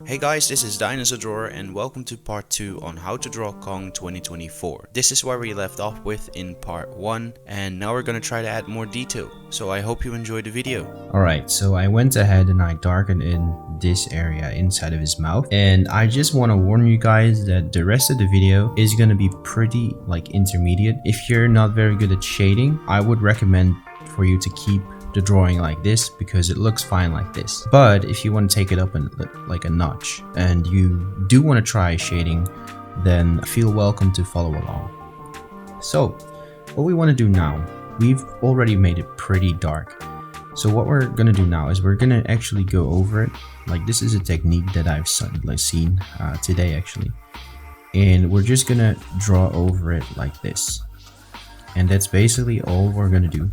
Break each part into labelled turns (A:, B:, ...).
A: Hey guys, this is Dinosaur Drawer and welcome to part 2 on how to draw Kong 2024. This is where we left off with in part 1 and now we're gonna try to add more detail, so I hope you enjoyed the video.
B: Alright, so I went ahead and I darkened in this area inside of his mouth, and I just want to warn you guys that the rest of the video is going to be pretty intermediate. If you're not very good at shading, I would recommend for you to keep the drawing like this because it looks fine like this. But if you want to take it up like a notch and you do want to try shading, then feel welcome to follow along. So what we want to do now, we've already made it pretty dark. So what we're gonna do now is we're gonna actually go over it. Like, this is a technique that I've seen today actually, and we're just gonna draw over it like this. And that's basically all we're gonna do.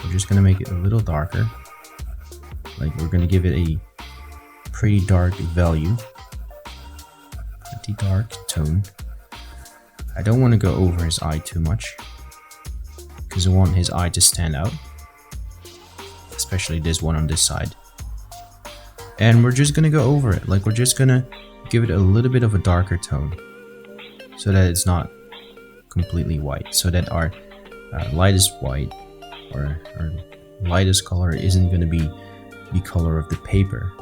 B: We're just gonna make it a little darker. Like, we're gonna give it a pretty dark value, pretty dark tone. I don't want to go over his eye too much because I want his eye to stand out, especially this one on this side. And we're just gonna go over it. Like, we're just gonna give it a little bit of a darker tone so that it's not completely white, so that our lightest white or our lightest color isn't gonna be the color of the paper.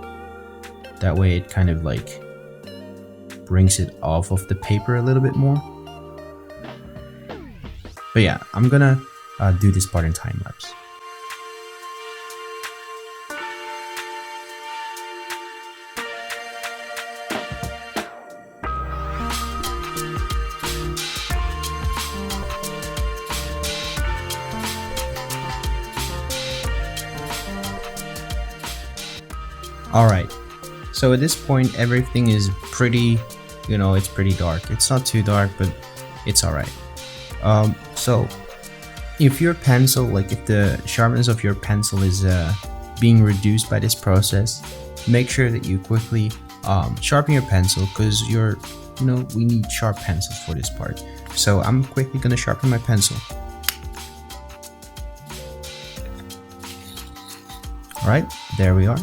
B: That way it kind of like brings it off of the paper a little bit more. But yeah, I'm gonna do this part in time lapse. Alright, so at this point everything is pretty, it's pretty dark. It's not too dark, but it's alright. So if your pencil, if the sharpness of your pencil is being reduced by this process, make sure that you quickly sharpen your pencil, because we need sharp pencils for this part. So I'm quickly gonna sharpen my pencil. Alright, there we are.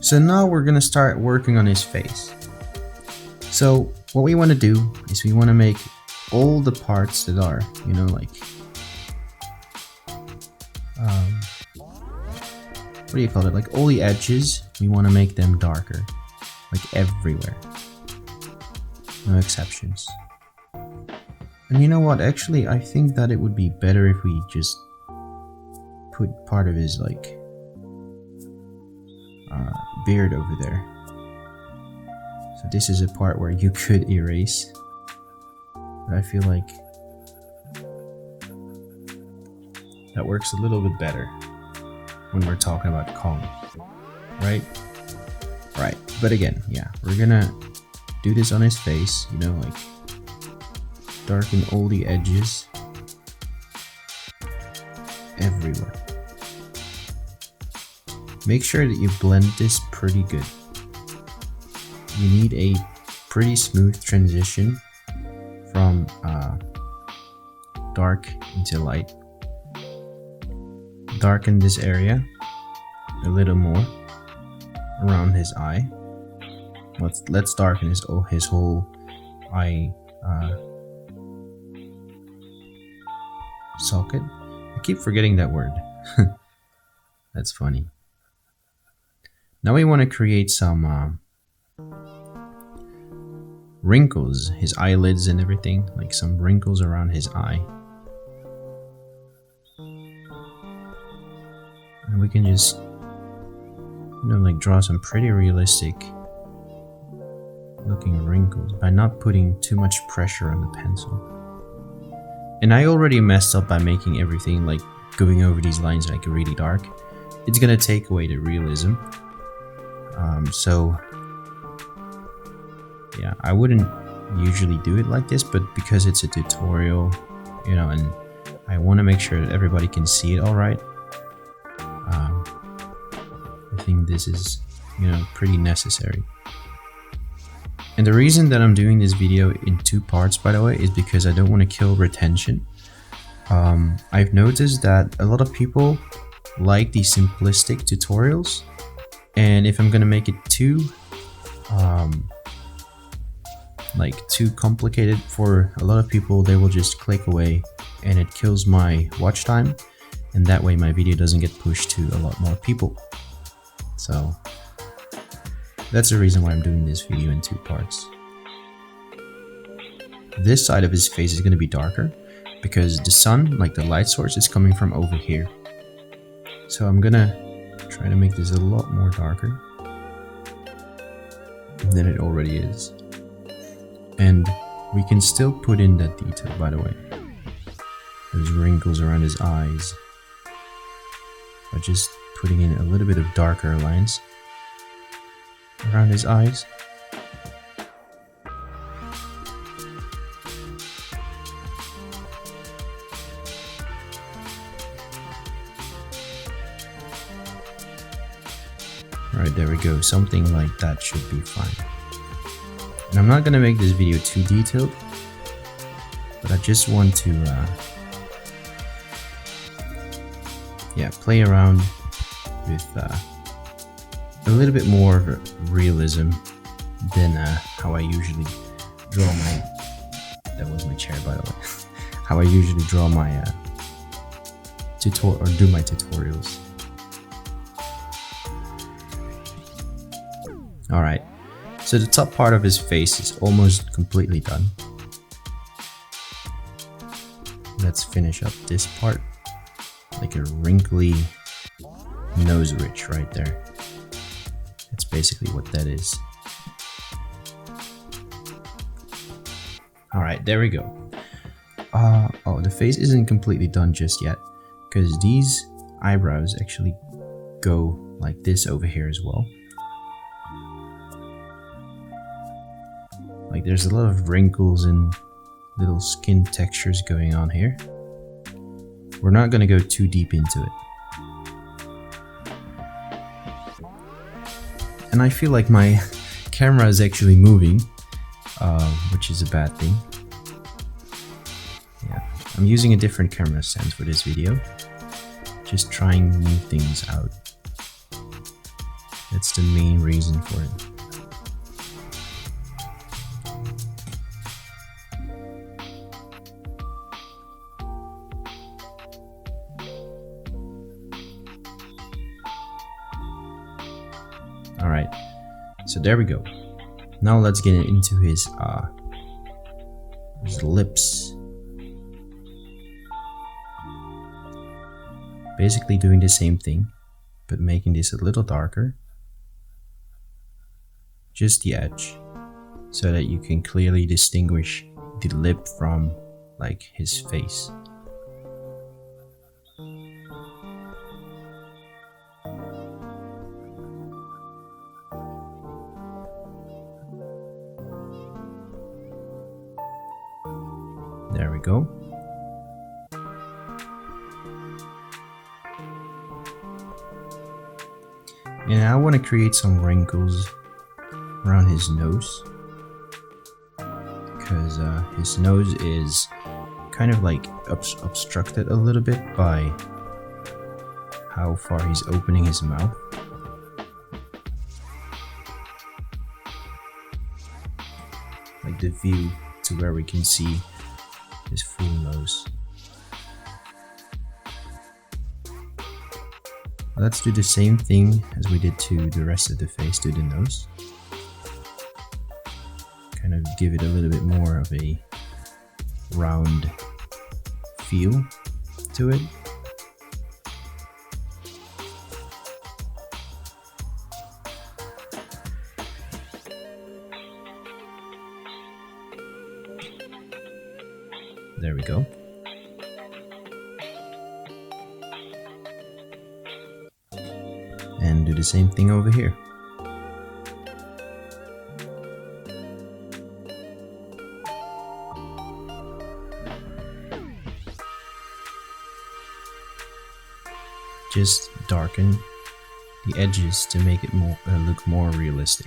B: So now we're gonna start working on his face. So what we want to do is we want to make all the parts that are, what do you call it? Like, all the edges, we want to make them darker, like everywhere. No exceptions. And you know what? Actually, I think that it would be better if we just put part of his beard over there. So this is a part where you could erase, but I feel like that works a little bit better when we're talking about Kong, right? Right, but again, yeah, we're gonna do this on his face, darken all the edges everywhere. Make sure that you blend this pretty good. You need a pretty smooth transition from dark into light. Darken this area a little more around his eye. Let's darken his whole eye socket. I keep forgetting that word. That's funny. Now we want to create some wrinkles, his eyelids and everything, like some wrinkles around his eye. And we can just, draw some pretty realistic looking wrinkles by not putting too much pressure on the pencil. And I already messed up by making everything, going over these lines really dark. It's gonna take away the realism. So yeah, I wouldn't usually do it like this, but because it's a tutorial, and I want to make sure that everybody can see it all right, I think this is, pretty necessary. And the reason that I'm doing this video in 2 parts, by the way, is because I don't want to kill retention. I've noticed that a lot of people like these simplistic tutorials, and if I'm gonna make it too like too complicated for a lot of people. They will just click away and it kills my watch time, and that way my video doesn't get pushed to a lot more people. So that's the reason why I'm doing this video in 2 parts. This side of his face is going to be darker because the sun, like the light source, is coming from over here. So I'm gonna try to make this a lot more darker than it already is. And we can still put in that detail, by the way. Those wrinkles around his eyes. By just putting in a little bit of darker lines around his eyes. Alright, there we go. Something like that should be fine. And I'm not gonna make this video too detailed, but I just want to play around with a little bit more of realism than how I usually draw my... That was my chair, by the way. How I usually draw my do my tutorials. Alright, so the top part of his face is almost completely done. Let's finish up this part. Like a wrinkly nose ridge right there. That's basically what that is. Alright, there we go. Oh, the face isn't completely done just yet, because these eyebrows actually go like this over here as well. Like there's a lot of wrinkles and little skin textures going on here. We're not going to go too deep into it. And I feel like my camera is actually moving, which is a bad thing. Yeah, I'm using a different camera stand for this video. Just trying new things out. That's the main reason for it. Alright, so there we go. Now let's get into his lips. Basically doing the same thing, but making this a little darker. Just the edge, so that you can clearly distinguish the lip from like his face. There we go. And I want to create some wrinkles around his nose, because his nose is kind of like obstructed a little bit by how far he's opening his mouth. Like the view to where we can see his full nose. Let's do the same thing as we did to the rest of the face, to the nose. Kind of give it a little bit more of a round feel to it. There we go. And do the same thing over here. Just darken the edges to make it more look more realistic.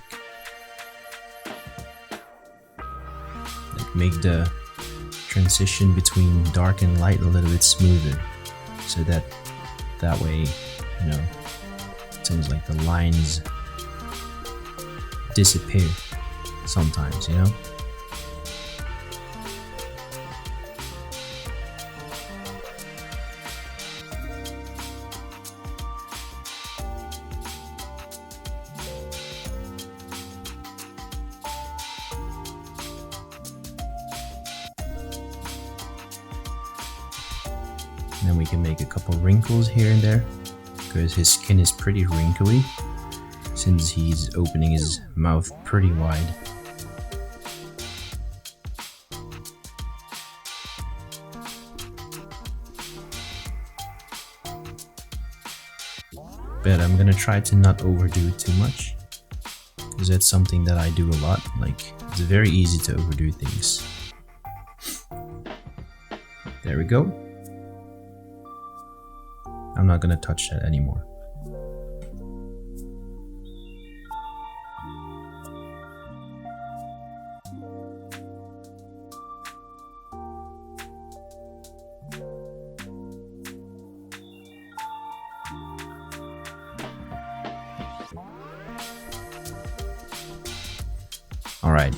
B: Like make the transition between dark and light a little bit smoother, so that way, you know, it seems like the lines disappear sometimes, you know? And then we can make a couple wrinkles here and there, because his skin is pretty wrinkly since he's opening his mouth pretty wide. But I'm gonna try to not overdo it too much, because that's something that I do a lot. Like, it's very easy to overdo things. There we go. I'm not gonna touch that anymore. Alright.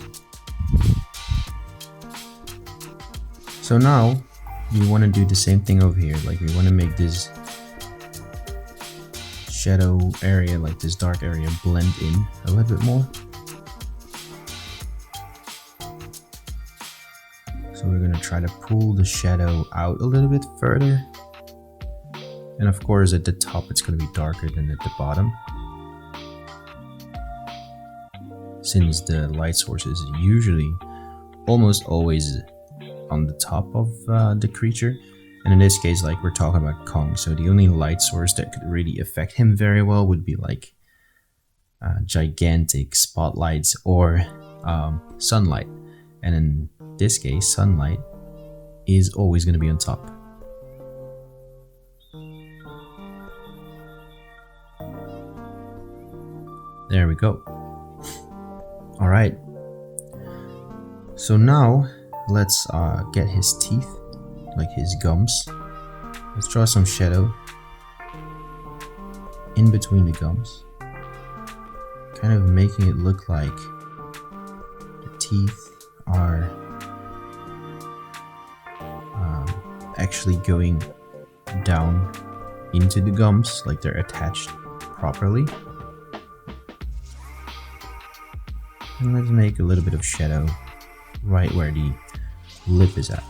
B: So now we want to do the same thing over here. Like, we want to make this shadow area, like this dark area, blend in a little bit more. So we're gonna try to pull the shadow out a little bit further. And of course at the top it's gonna be darker than at the bottom, since the light source is usually almost always on the top of the creature. And in this case, like, we're talking about Kong, so the only light source that could really affect him very well would be like gigantic spotlights or sunlight. And in this case, sunlight is always going to be on top. There we go. All right. So now let's get his teeth, like his gums. Let's draw some shadow in between the gums, kind of making it look like the teeth are actually going down into the gums, like they're attached properly. And let's make a little bit of shadow right where the lip is at.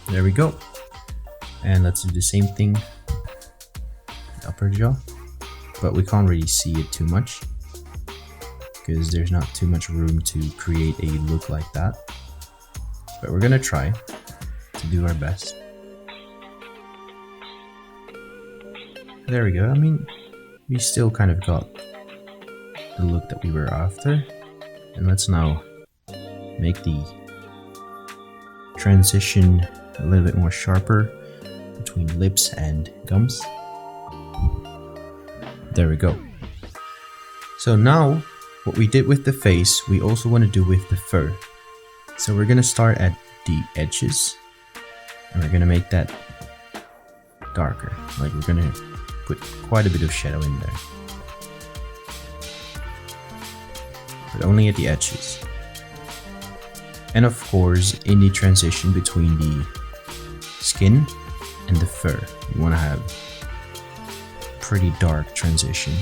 B: There we go. And let's do the same thing with the upper jaw, but we can't really see it too much because there's not too much room to create a look like that. But we're gonna try to do our best. There we go. I mean, we still kind of got the look that we were after. And let's now make the transition a little bit more sharper between lips and gums. There we go. So now what we did with the face, we also want to do with the fur. So we're going to start at the edges and we're going to make that darker. Like, we're going to put quite a bit of shadow in there, but only at the edges. And of course, in the transition between the skin and the fur, you want to have pretty dark transition.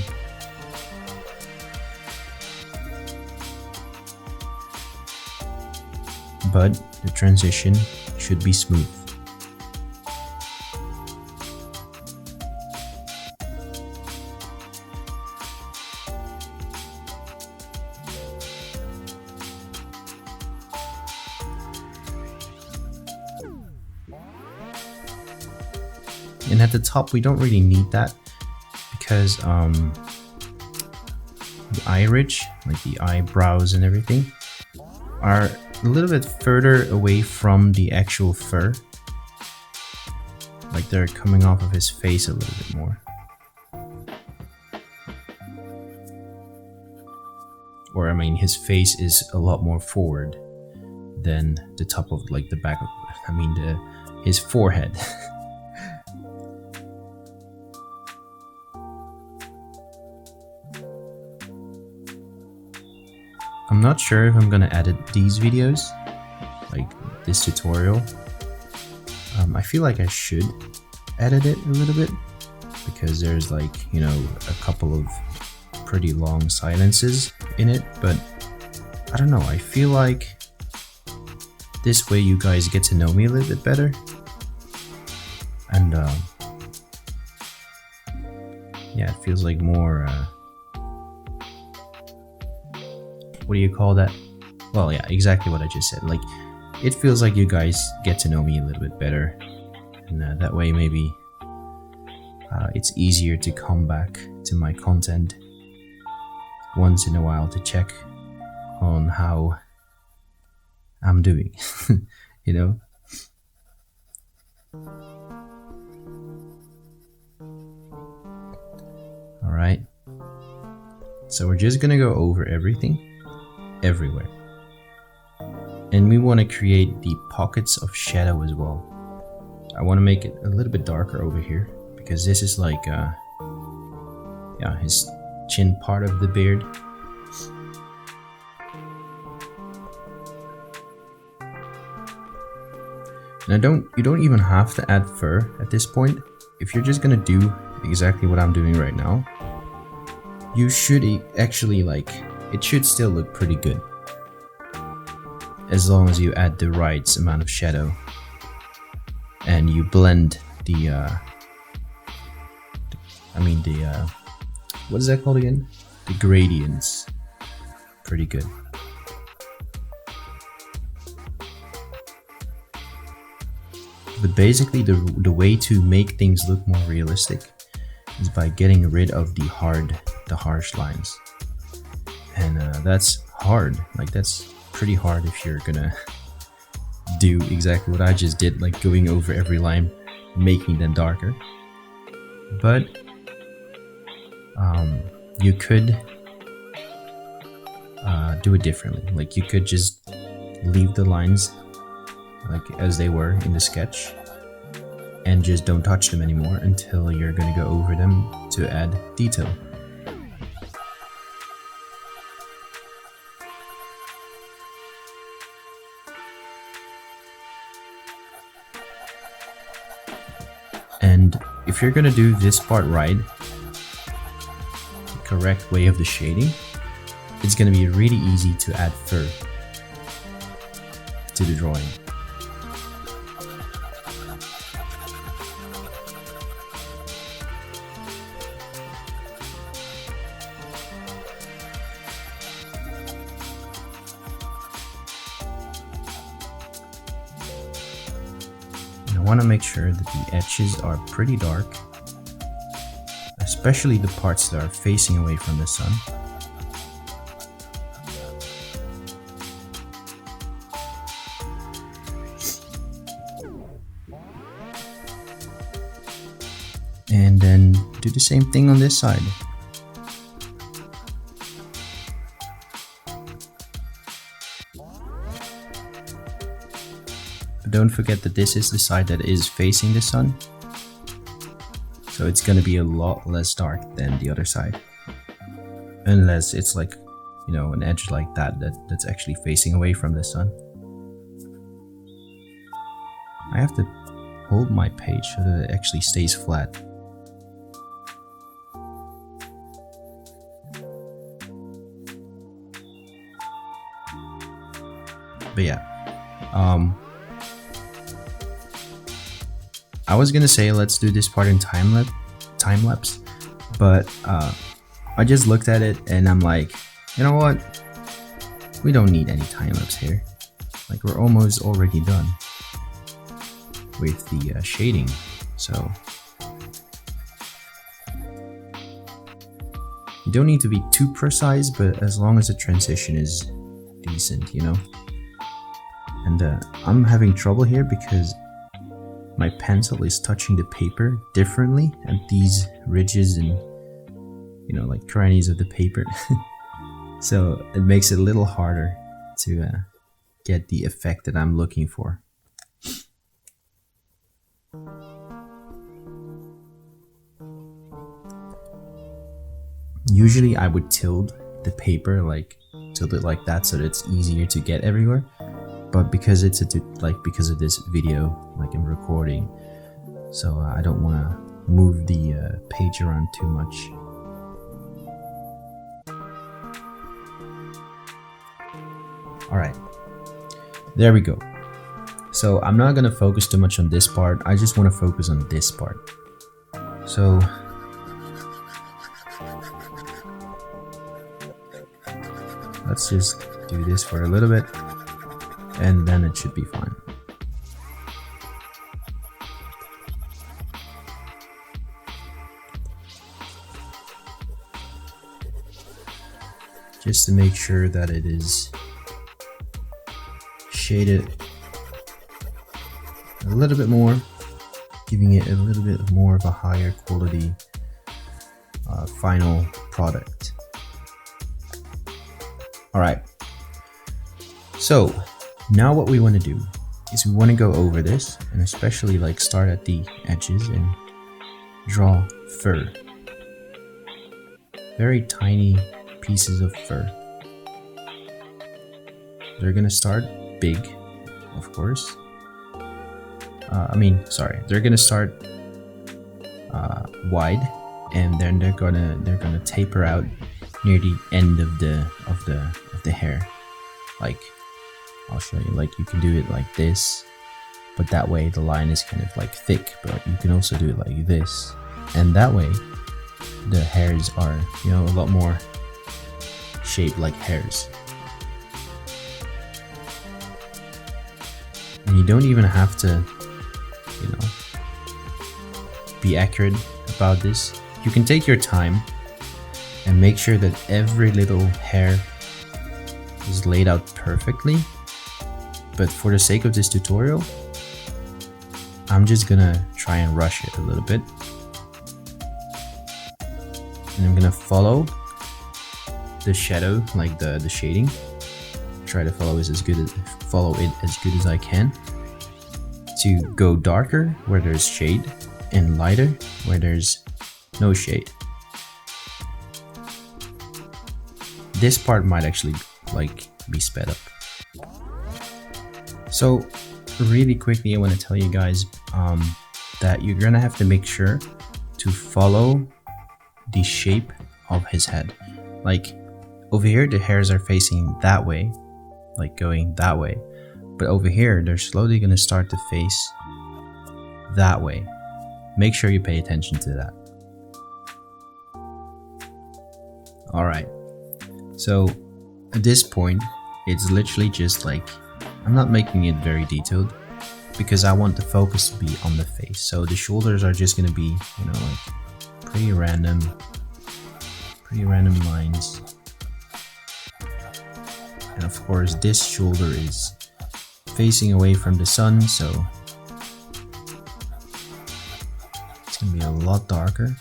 B: But the transition should be smooth. And at the top, we don't really need that because the eye ridge, like the eyebrows and everything, are a little bit further away from the actual fur. Like, they're coming off of his face a little bit more. Or, I mean, his face is a lot more forward than the top of, like, the back of I mean his forehead. I'm not sure if I'm gonna edit these videos, like this tutorial. I feel like I should edit it a little bit because there's like, you know, a couple of pretty long silences in it, but I don't know, I feel like this way you guys get to know me a little bit better. And yeah, it feels like more what do you call that? Well, yeah, exactly what I just said. Like, it feels like you guys get to know me a little bit better, and that way maybe it's easier to come back to my content once in a while to check on how I'm doing, you know? Alright, so we're just gonna go over everything, everywhere. And we want to create the pockets of shadow as well. I want to make it a little bit darker over here because this is like yeah, his chin part of the beard. And you don't even have to add fur at this point. If you're just gonna do exactly what I'm doing right now, you should actually, like, it should still look pretty good, as long as you add the right amount of shadow and you blend the what is that called again? The gradients pretty good. But basically the way to make things look more realistic is by getting rid of the harsh lines. And that's hard, like that's pretty hard if you're gonna do exactly what I just did, like going over every line, making them darker. But you could do it differently. Like, you could just leave the lines like as they were in the sketch and just don't touch them anymore until you're gonna go over them to add detail. And if you're gonna do this part right, the correct way of the shading, it's gonna be really easy to add fur to the drawing. I want to make sure that the edges are pretty dark, especially the parts that are facing away from the sun. And then do the same thing on this side. But don't forget that this is the side that is facing the sun, so it's gonna be a lot less dark than the other side, unless it's like, you know, an edge like that's actually facing away from the sun. I have to hold my page so that it actually stays flat. But yeah, I was gonna say let's do this part in time lapse, but I just looked at it and I'm like, you know what? We don't need any time lapse here. Like, we're almost already done with the shading, so you don't need to be too precise, but as long as the transition is decent, you know. And I'm having trouble here because my pencil is touching the paper differently at these ridges and, you know, like crannies of the paper. So it makes it a little harder to get the effect that I'm looking for. Usually I would tilt the paper, like tilt it like that so that it's easier to get everywhere. But because it's because of this video, like I'm recording, so I don't want to move the page around too much. Alright, there we go. So I'm not gonna focus too much on this part, I just want to focus on this part. So let's just do this for a little bit, and then it should be fine. Just to make sure that it is shaded a little bit more, giving it a little bit more of a higher quality final product. Alright, so now what we want to do is we want to go over this, and especially like start at the edges and draw fur. Very tiny pieces of fur. They're gonna start big, of course. They're gonna start wide, and then they're gonna taper out near the end of the hair. Like, I'll show you. Like, you can do it like this, but that way the line is kind of like thick. But you can also do it like this, and that way the hairs are, you know, a lot more shaped like hairs. And you don't even have to, you know, be accurate about this. You can take your time and make sure that every little hair is laid out perfectly. But for the sake of this tutorial, I'm just gonna try and rush it a little bit. And I'm gonna follow the shadow, like the shading. Try to follow it as good as I can, to go darker where there's shade and lighter where there's no shade. This part might actually like be sped up. So really quickly, I want to tell you guys that you're gonna have to make sure to follow the shape of his head. Like, over here the hairs are facing that way, like going that way, but over here they're slowly gonna start to face that way. Make sure you pay attention to that. Alright, so at this point it's literally just like, I'm not making it very detailed because I want the focus to be on the face. So the shoulders are just gonna be, you know, like pretty random lines. And of course this shoulder is facing away from the sun, so it's gonna be a lot darker.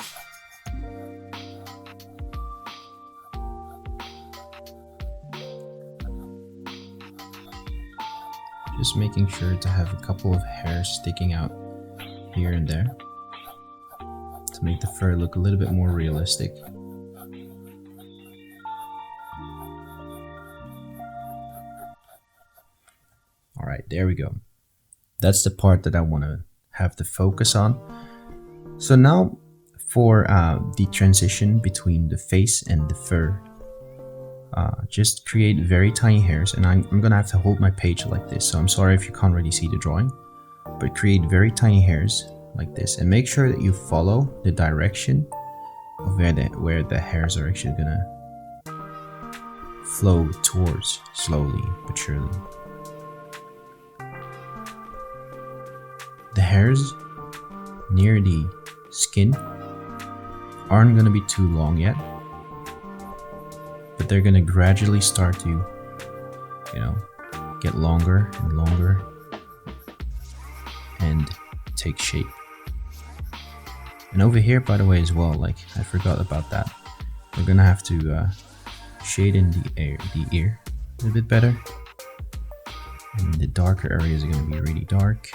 B: Just making sure to have a couple of hairs sticking out here and there to make the fur look a little bit more realistic. Alright, there we go. That's the part that I want to have the focus on. So now for the transition between the face and the fur, just create very tiny hairs, and I'm gonna have to hold my page like this, so I'm sorry if you can't really see the drawing, but create very tiny hairs like this, and make sure that you follow the direction of where the hairs are actually gonna flow towards, slowly but surely. The hairs near the skin aren't gonna be too long yet, but they're gonna gradually start to, you know, get longer and longer and take shape. And over here, by the way, as well, like I forgot about that, we're gonna have to shade in the ear a little bit better, and the darker areas are gonna be really dark.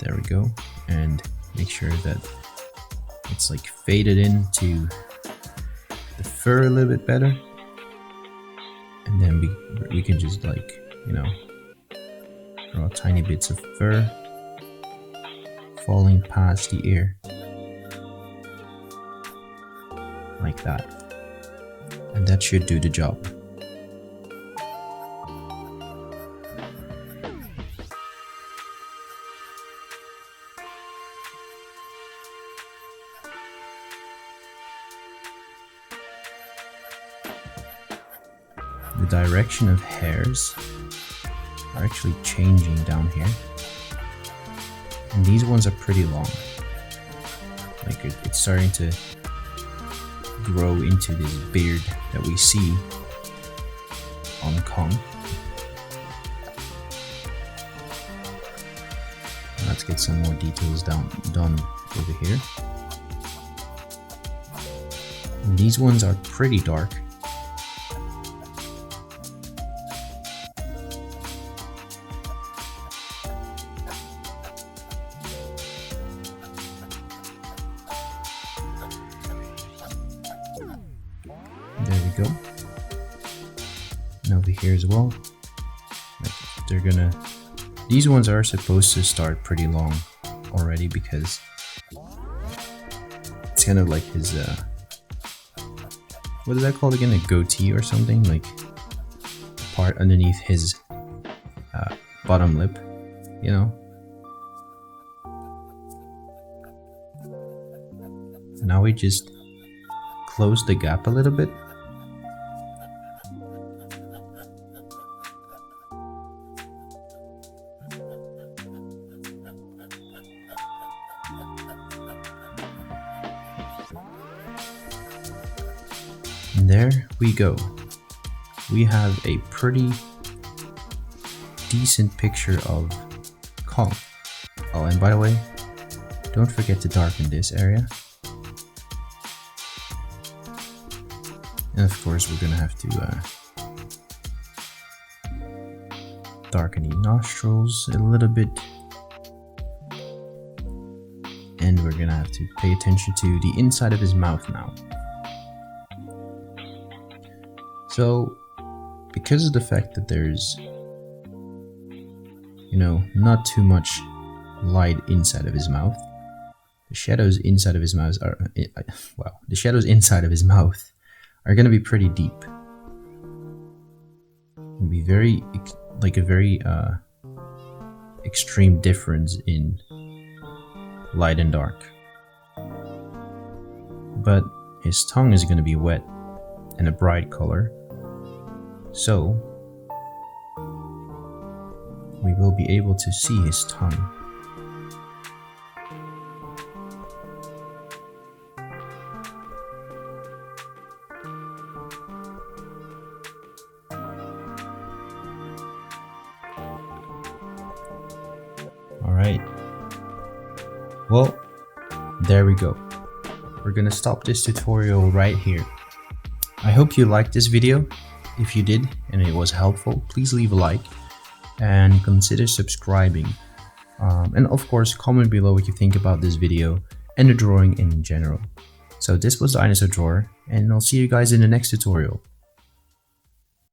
B: There we go. And make sure that it's like faded into the fur a little bit better. And then we can just like, you know, draw tiny bits of fur falling past the ear. Like that. And that should do the job. The direction of hairs are actually changing down here. And these ones are pretty long. Like it's starting to grow into this beard that we see on Kong. Let's get some more details done over here. And these ones are pretty dark. There we go. And over here as well. Like these ones are supposed to start pretty long already because it's kind of like his what is that called again? A goatee or something? Like the part underneath his bottom lip, you know? Now we just close the gap a little bit. And there we go. We have a pretty decent picture of Kong. Oh, and by the way, don't forget to darken this area. And of course, we're gonna have to darken the nostrils a little bit. And we're gonna have to pay attention to the inside of his mouth now. So, because of the fact that there's, you know, not too much light inside of his mouth, the shadows inside of his mouth are, the shadows inside of his mouth are going to be pretty deep. It'll be very, like a very extreme difference in light and dark. But his tongue is going to be wet and a bright color. So, we will be able to see his tongue. Alright. Well, there we go. We're gonna stop this tutorial right here. I hope you liked this video. If you did and it was helpful, please leave a like and consider subscribing. And of course, comment below what you think about this video and the drawing in general. So this was the Dinosaur Drawer, and I'll see you guys in the next tutorial.